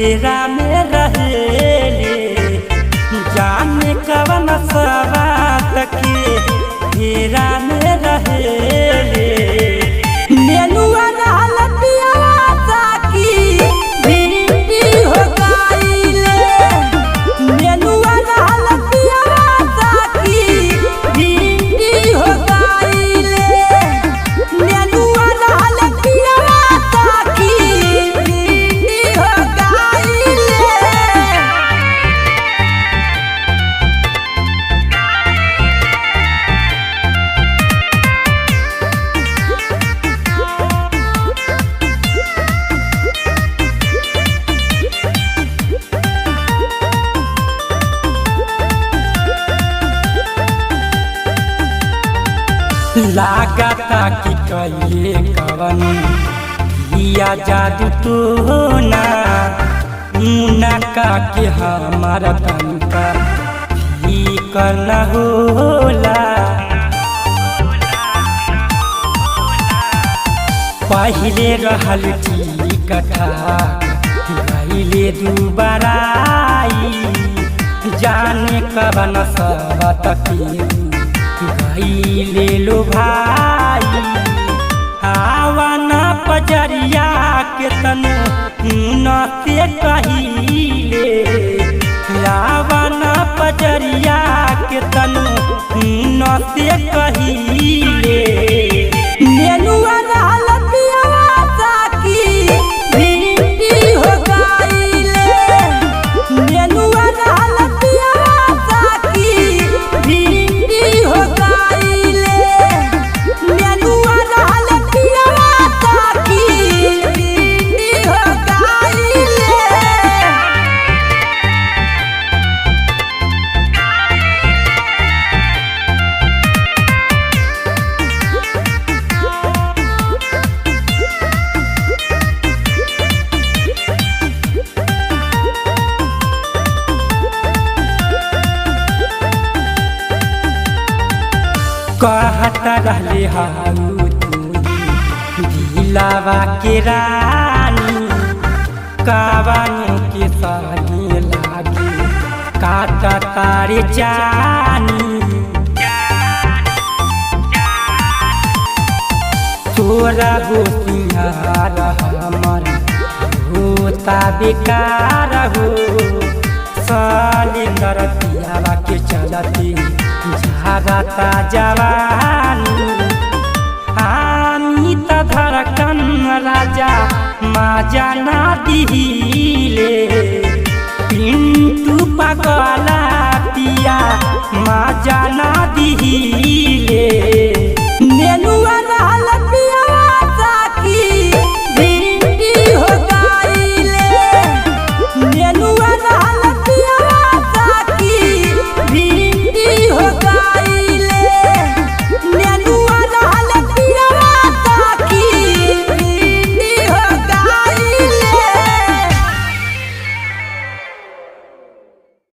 फेरा में रहेले जाने कवन सवात के फेरा में रहेले नेनुआ नाल पियावा साकी भिंडी हो गईले नेनुआ नाल पियावा साकी भिंडी हो गईले नेनुआ नाल पियावा साकी भिंडी हो गईले। लागता कि कइले कवन किया जादू तो ना मुन्ना का के हमारा तनका फिकर न होला पहले रहल ठीक ठाक पहले दोबारा जाने कवन सबत के गईले लो भाई आवाना पजरिया के तन नसे कहिले आवाना पजरिया के तन नसे कहिले नेनुआ नाल पियावा साकी भिंडी हो गईले नेनुआ नाल पियावा साकी भिंडी हो गईले नेनुआ नाल पियावा साकी भिंडी हो गईले। कहत रहले हारू तू दिलावा के रानी कावानों के सानी लागे काटा तारे जानी तोरा हो सिंहार हमर होता बेकार हो सालिंदर पियावा के चलती झारता जवानी आमी त धड़कन राजा माजा ना दी